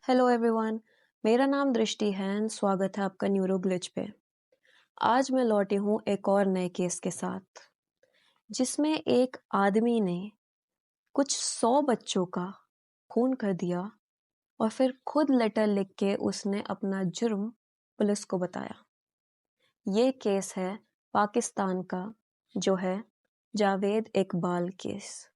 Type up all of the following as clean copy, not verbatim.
Hello everyone. मेरा नाम दृष्टि है and स्वागत है आपका न्यूरो ग्लिच पे। आज मैं लौटी हूँ एक और नए केस के साथ जिसमें एक आदमी ने कुछ 100 बच्चों का खून कर दिया और फिर खुद लेटर लिख के उसने अपना जुर्म पुलिस को बताया। ये केस है पाकिस्तान का, जो है जावेद इकबाल केस।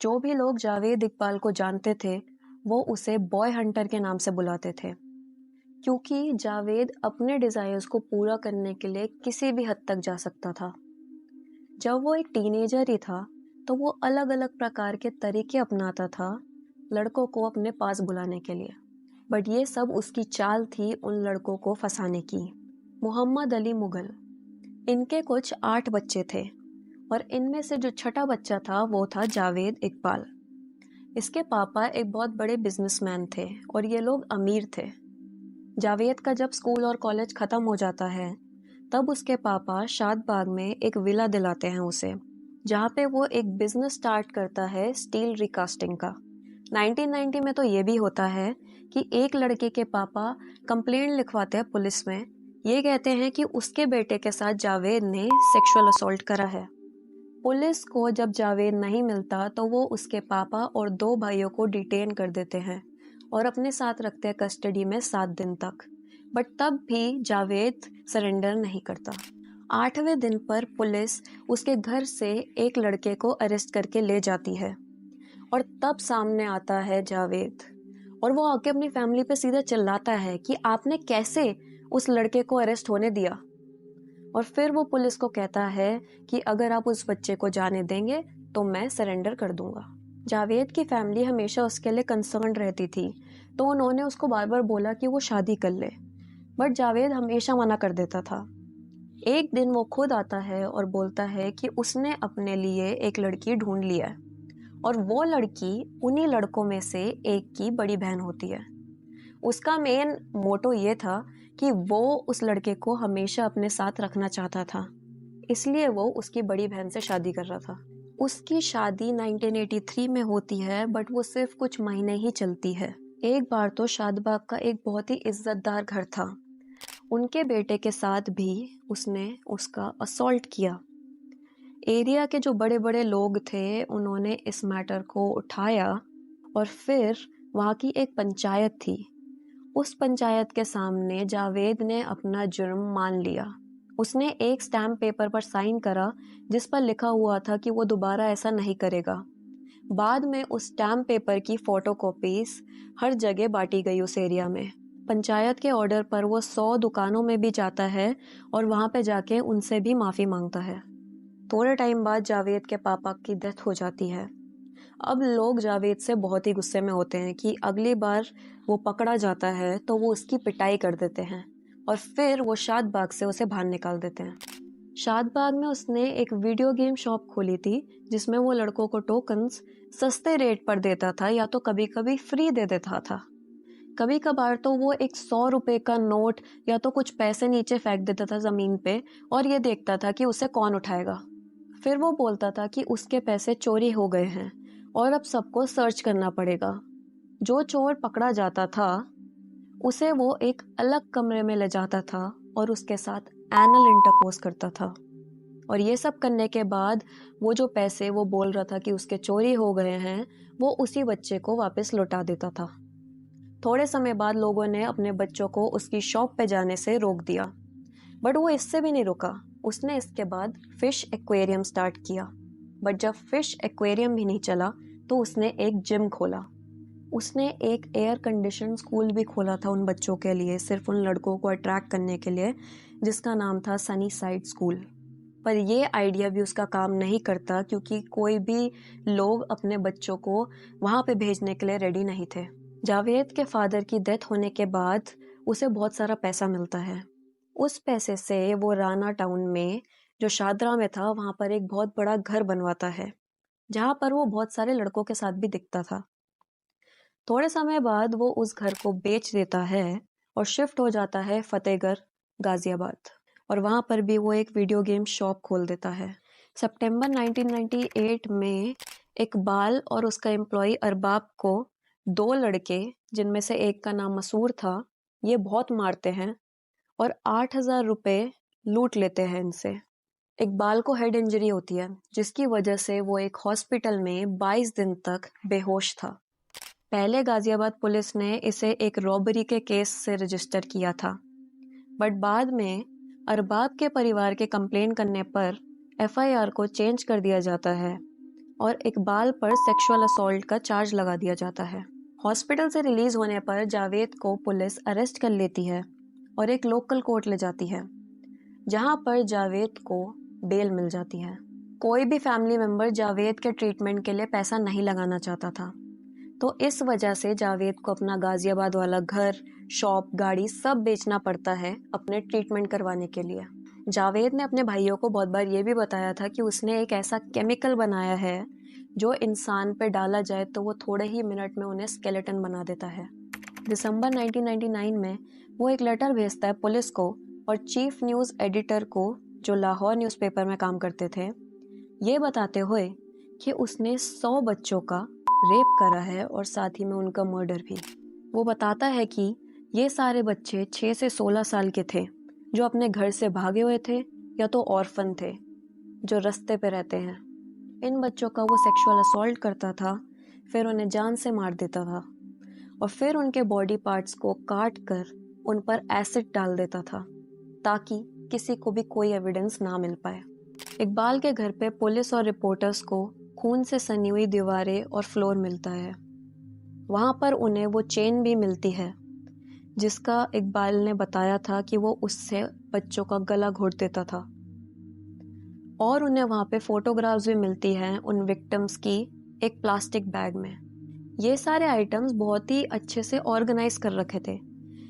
जो भी लोग जावेद इकबाल को जानते थे वो उसे बॉय हंटर के नाम से बुलाते थे, क्योंकि जावेद अपने डिजायर्स को पूरा करने के लिए किसी भी हद तक जा सकता था। जब वो एक टीनेजर ही था तो वो अलग अलग प्रकार के तरीके अपनाता था लड़कों को अपने पास बुलाने के लिए, बट ये सब उसकी चाल थी उन लड़कों को फंसाने की। मोहम्मद अली मुगल, इनके कुछ 8 बच्चे थे और इनमें से जो छठा बच्चा था वो था जावेद इकबाल। इसके पापा एक बहुत बड़े बिजनेसमैन थे और ये लोग अमीर थे। जावेद का जब स्कूल और कॉलेज खत्म हो जाता है तब उसके पापा शादबाग में एक विला दिलाते हैं उसे, जहाँ पे वो एक बिजनेस स्टार्ट करता है स्टील रिकास्टिंग का। 1990 में तो ये भी होता है कि एक लड़के के पापा कंप्लेंट लिखवाते हैं पुलिस में, ये कहते हैं कि उसके बेटे के साथ जावेद ने सेक्सुअल असॉल्ट करा है। पुलिस को जब जावेद नहीं मिलता तो वो उसके पापा और 2 भाइयों को डिटेन कर देते हैं और अपने साथ रखते हैं कस्टडी में 7 दिन तक, बट तब भी जावेद सरेंडर नहीं करता। 8वें दिन पर पुलिस उसके घर से एक लड़के को अरेस्ट करके ले जाती है और तब सामने आता है जावेद और वो आके अपनी फैमिली पे सीधा चिल्लाता है कि आपने कैसे उस लड़के को अरेस्ट होने दिया। और फिर वो पुलिस को कहता है कि अगर आप उस बच्चे को जाने देंगे तो मैं सरेंडर कर दूंगा। जावेद की फैमिली हमेशा उसके लिए कंसर्न रहती थी, तो उन्होंने उसको बार बार बोला कि वो शादी कर ले, बट जावेद हमेशा मना कर देता था। एक दिन वो खुद आता है और बोलता है कि उसने अपने लिए एक लड़की ढूंढ लिया है और वो लड़की उन्हीं लड़कों में से एक की बड़ी बहन होती है। उसका मेन मोटो ये था कि वो उस लड़के को हमेशा अपने साथ रखना चाहता था, इसलिए वो उसकी बड़ी बहन से शादी कर रहा था। उसकी शादी 1983 में होती है, बट वो सिर्फ कुछ महीने ही चलती है। एक बार तो शादबाग का एक बहुत ही इज्जतदार घर था, उनके बेटे के साथ भी उसने उसका असॉल्ट किया। एरिया के जो बड़े बड़े लोग थे उन्होंने इस मैटर को उठाया और फिर वहाँ की एक पंचायत थी, उस पंचायत के सामने जावेद ने अपना जुर्म मान लिया। उसने एक स्टैम्प पेपर पर साइन करा जिस पर लिखा हुआ था कि वो दोबारा ऐसा नहीं करेगा। बाद में उस स्टैम्प पेपर की फोटोकॉपीज हर जगह बांटी गई उस एरिया में। पंचायत के ऑर्डर पर वो 100 दुकानों में भी जाता है और वहां पे जाके उनसे भी माफी मांगता है। थोड़े टाइम बाद जावेद के पापा की डेथ हो जाती है। अब लोग जावेद से बहुत ही गुस्से में होते हैं कि अगली बार वो पकड़ा जाता है तो वो उसकी पिटाई कर देते हैं और फिर वो शादबाग से उसे बाहर निकाल देते हैं। शादबाग में उसने एक वीडियो गेम शॉप खोली थी जिसमें वो लड़कों को टोकन्स सस्ते रेट पर देता था या तो कभी कभी फ्री दे देता था। कभी कभार तो वो एक 100 रुपए का नोट या तो कुछ पैसे नीचे फेंक देता था जमीन पे और ये देखता था कि उसे कौन उठाएगा। फिर वो बोलता था कि उसके पैसे चोरी हो गए हैं और अब सबको सर्च करना पड़ेगा। जो चोर पकड़ा जाता था उसे वो एक अलग कमरे में ले जाता था और उसके साथ एनल इंटरकोर्स करता था। और ये सब करने के बाद वो जो पैसे वो बोल रहा था कि उसके चोरी हो गए हैं वो उसी बच्चे को वापस लौटा देता था। थोड़े समय बाद लोगों ने अपने बच्चों को उसकी शॉप पे जाने से रोक दिया, बट वो इससे भी नहीं रुका। उसने इसके बाद फिश एक्वेरियम स्टार्ट किया, बट जब फिश एक्वेरियम भी नहीं चला तो उसने एक जिम खोला। उसने एक एयर कंडीशन स्कूल भी खोला था उन बच्चों के लिए, सिर्फ उन लड़कों को अट्रैक्ट करने के लिए, जिसका नाम था सनी साइड स्कूल। पर ये आइडिया भी उसका काम नहीं करता क्योंकि कोई भी लोग अपने बच्चों को वहाँ पे भेजने के लिए रेडी नहीं थे। जावेद के फादर की डेथ होने के बाद उसे बहुत सारा पैसा मिलता है। उस पैसे से वो राना टाउन में जो शादरा में था वहाँ पर एक बहुत बड़ा घर बनवाता है, जहाँ पर वो बहुत सारे लड़कों के साथ भी दिखता था। थोड़े समय बाद वो उस घर को बेच देता है और शिफ्ट हो जाता है फतेहगढ़ गाजियाबाद, और वहाँ पर भी वो एक वीडियो गेम शॉप खोल देता है। सितंबर 1998 में इकबाल और उसका एम्प्लॉय अरबाब को 2 लड़के, जिनमें से एक का नाम मसूर था, ये बहुत मारते हैं और 8,000 रुपए लूट लेते हैं इनसे। इकबाल को हेड इंजरी होती है, जिसकी वजह से वो एक हॉस्पिटल में 22 दिन तक बेहोश था। पहले गाजियाबाद पुलिस ने इसे एक रॉबरी के केस से रजिस्टर किया था, बट बाद में अरबाब के परिवार के कंप्लेन करने पर एफआईआर को चेंज कर दिया जाता है और इकबाल पर सेक्सुअल असॉल्ट का चार्ज लगा दिया जाता है। हॉस्पिटल से रिलीज होने पर जावेद को पुलिस अरेस्ट कर लेती है और एक लोकल कोर्ट ले जाती है, जहां पर जावेद को बेल मिल जाती है। कोई भी फैमिली मेंबर जावेद के ट्रीटमेंट के लिए पैसा नहीं लगाना चाहता था, तो इस वजह से जावेद को अपना गाजियाबाद वाला घर, शॉप, गाड़ी सब बेचना पड़ता है अपने ट्रीटमेंट करवाने के लिए। जावेद ने अपने भाइयों को बहुत बार ये भी बताया था कि उसने एक ऐसा केमिकल बनाया है जो इंसान पे डाला जाए तो वो थोड़े ही मिनट में उन्हें स्केलेटन बना देता है। दिसंबर 1999 में वो एक लेटर भेजता है पुलिस को और चीफ न्यूज़ एडिटर को, जो लाहौर न्यूज़पेपर में काम करते थे, ये बताते हुए कि उसने 100 बच्चों का रेप करा है और साथ ही में उनका मर्डर भी। वो बताता है कि ये सारे बच्चे 6 से 16 साल के थे, जो अपने घर से भागे हुए थे या तो ऑर्फन थे, जो रास्ते पे रहते हैं। इन बच्चों का वो सेक्सुअल असॉल्ट करता था, फिर उन्हें जान से मार देता था और फिर उनके बॉडी पार्ट्स को काट कर उन पर एसिड डाल देता था, ताकि किसी को भी कोई एविडेंस ना मिल पाए। इकबाल के घर पे पुलिस और रिपोर्टर्स को खून से सनी हुई दीवारें और फ्लोर मिलता है। वहां पर उन्हें वो चेन भी मिलती है जिसका इकबाल ने बताया था कि वो उससे बच्चों का गला घोट देता था, और उन्हें वहां पे फोटोग्राफ्स भी मिलती हैं उन विक्टिम्स की एक प्लास्टिक बैग में। ये सारे आइटम्स बहुत ही अच्छे से ऑर्गेनाइज कर रखे थे,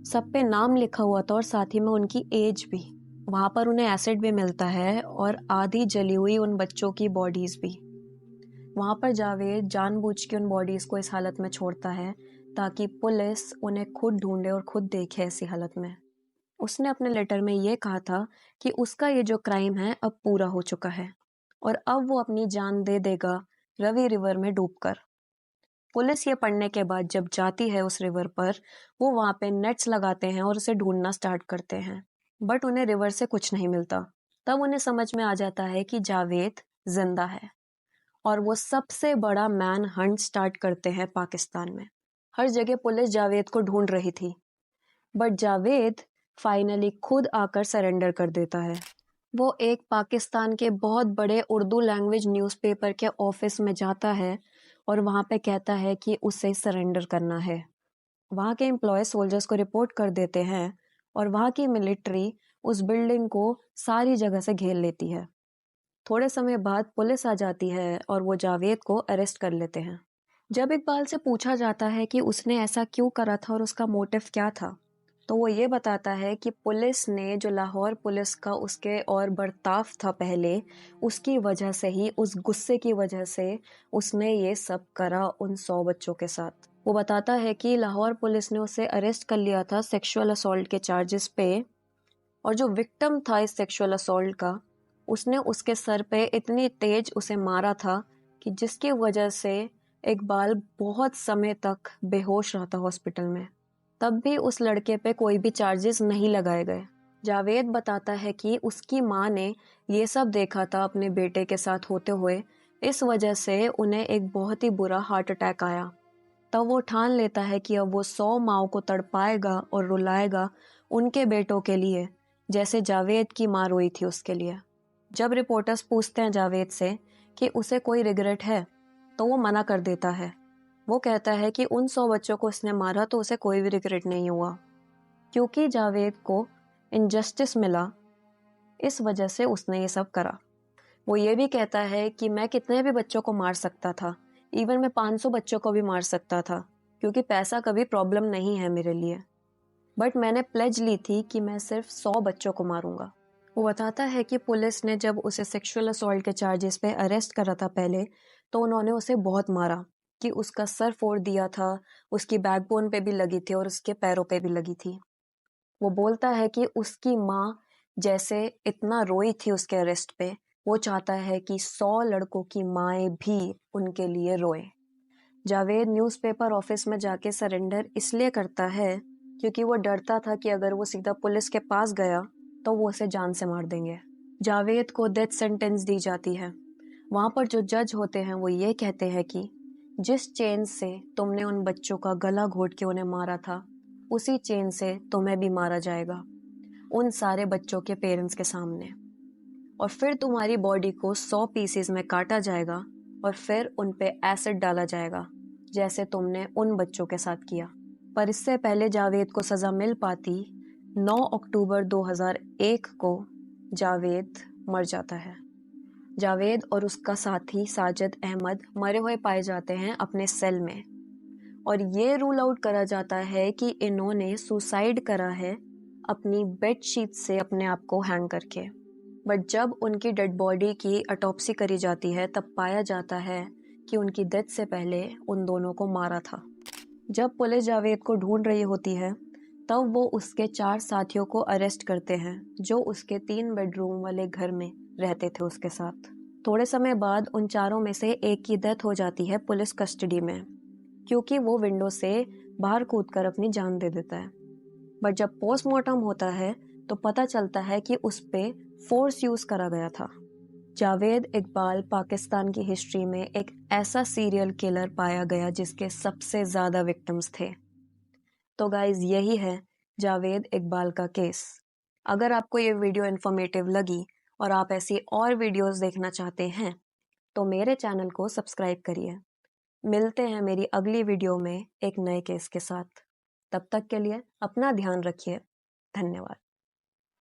सब पे नाम लिखा हुआ था और साथ ही में उनकी एज भी। वहां पर उन्हें एसिड भी मिलता है और आधी जली हुई उन बच्चों की बॉडीज भी। वहां पर जावेद जानबूझ के उन बॉडीज को इस हालत में छोड़ता है ताकि पुलिस उन्हें खुद ढूंढे और खुद देखे ऐसी हालत में। उसने अपने लेटर में ये कहा था कि उसका ये जो क्राइम है अब पूरा हो चुका है और अब वो अपनी जान दे देगा रवि रिवर में डूबकर। पुलिस ये पढ़ने के बाद जब जाती है उस रिवर पर, वो वहां पे नेट्स लगाते हैं और उसे ढूंढना स्टार्ट करते हैं, बट उन्हें रिवर से कुछ नहीं मिलता। तब उन्हें समझ में आ जाता है कि जावेद जिंदा है और वो सबसे बड़ा मैन हंट स्टार्ट करते हैं पाकिस्तान में। हर जगह पुलिस जावेद को ढूंढ रही थी, बट जावेद फाइनली खुद आकर सरेंडर कर देता है। वो एक पाकिस्तान के बहुत बड़े उर्दू लैंग्वेज न्यूज़पेपर के ऑफिस में जाता है और वहां पे कहता है कि उसे सरेंडर करना है। वहां के एम्प्लॉय सोल्जर्स को रिपोर्ट कर देते हैं और वहां की मिलिट्री उस बिल्डिंग को सारी जगह से घेर लेती है। थोड़े समय बाद पुलिस आ जाती है और वो जावेद को अरेस्ट कर लेते हैं। जब इकबाल से पूछा जाता है कि उसने ऐसा क्यों करा था और उसका मोटिव क्या था, तो वो ये बताता है कि पुलिस ने, जो लाहौर पुलिस का उसके और बर्ताव था पहले, उसकी वजह से ही, उस गुस्से की वजह से उसने ये सब करा उन 100 बच्चों के साथ। वो बताता है कि लाहौर पुलिस ने उसे अरेस्ट कर लिया था सेक्सुअल असॉल्ट के चार्जेस पे, और जो विक्टिम था इस सेक्सुअल असॉल्ट का, उसने उसके सर पे इतनी तेज उसे मारा था कि जिसकी वजह से इकबाल बहुत समय तक बेहोश रहा था हॉस्पिटल में। तब भी उस लड़के पे कोई भी चार्जेस नहीं लगाए गए। जावेद बताता है कि उसकी माँ ने ये सब देखा था अपने बेटे के साथ होते हुए, इस वजह से उन्हें एक बहुत ही बुरा हार्ट अटैक आया। तब वो ठान लेता है कि अब वो 100 माँओं को तड़पाएगा और रुलाएगा उनके बेटों के लिए, जैसे जावेद की माँ रोई थी उसके लिए। जब रिपोर्टर्स पूछते हैं जावेद से कि उसे कोई रिग्रेट है, तो वो मना कर देता है। वो कहता है कि उन 100 बच्चों को उसने मारा तो उसे कोई भी रिग्रेट नहीं हुआ, क्योंकि जावेद को इनजस्टिस मिला, इस वजह से उसने ये सब करा। वो ये भी कहता है कि मैं कितने भी बच्चों को मार सकता था, इवन मैं 500 बच्चों को भी मार सकता था, क्योंकि पैसा कभी प्रॉब्लम नहीं है मेरे लिए, बट मैंने प्लेज ली थी कि मैं सिर्फ 100 बच्चों को मारूंगा। वो बताता है कि पुलिस ने जब उसे सेक्सुअल असॉल्ट के चार्जेस पे अरेस्ट करा था पहले, तो उन्होंने उसे बहुत मारा, कि उसका सर फोड़ दिया था, उसकी बैकबोन पे भी लगी थी और उसके पैरों पे भी लगी थी। वो बोलता है कि उसकी माँ जैसे इतना रोई थी उसके अरेस्ट पे, वो चाहता है कि 100 लड़कों की माएँ भी उनके लिए रोएं। जावेद न्यूज़पेपर ऑफिस में जाके सरेंडर इसलिए करता है क्योंकि वो डरता था कि अगर वो सीधा पुलिस के पास गया तो वो उसे जान से मार देंगे। जावेद को डेथ सेंटेंस दी जाती है। वहाँ पर जो जज होते हैं वो ये कहते हैं कि जिस चेन से तुमने उन बच्चों का गला घोट के उन्हें मारा था, उसी चेन से तुम्हें भी मारा जाएगा, उन सारे बच्चों के पेरेंट्स के सामने। और फिर तुम्हारी बॉडी को 100 पीसेस में काटा जाएगा और फिर उन पे एसिड डाला जाएगा, जैसे तुमने उन बच्चों के साथ किया। पर इससे पहले जावेद को सज़ा मिल पाती, 9 अक्टूबर 2001 को जावेद मर जाता है। जावेद और उसका साथी साजिद अहमद मरे हुए पाए जाते हैं अपने सेल में, और ये रूल आउट करा जाता है कि इन्होंने सुसाइड करा है अपनी बेडशीट से अपने आप को हैंग करके। बट जब उनकी डेड बॉडी की ऑटोप्सी करी जाती है तब पाया जाता है कि उनकी डेथ से पहले उन दोनों को मारा था। जब पुलिस जावेद को ढूंढ रही होती है तब वो उसके 4 साथियों को अरेस्ट करते हैं जो उसके 3 बेडरूम वाले घर में रहते थे उसके साथ। थोड़े समय बाद उन चारों में से एक की डेथ हो जाती है पुलिस कस्टडी में, क्योंकि वो विंडो से बाहर कूदकर अपनी जान दे देता है। बट जब पोस्टमार्टम होता है तो पता चलता है कि उस पे फोर्स यूज करा गया था। जावेद इकबाल पाकिस्तान की हिस्ट्री में एक ऐसा सीरियल किलर पाया गया जिसके सबसे ज्यादा विक्टिम्स थे। तो गाइज यही है जावेद इकबाल का केस। अगर आपको ये वीडियो इन्फॉर्मेटिव लगी और आप ऐसी और वीडियोस देखना चाहते हैं तो मेरे चैनल को सब्सक्राइब करिए। मिलते हैं मेरी अगली वीडियो में एक नए केस के साथ। तब तक के लिए अपना ध्यान रखिए। धन्यवाद।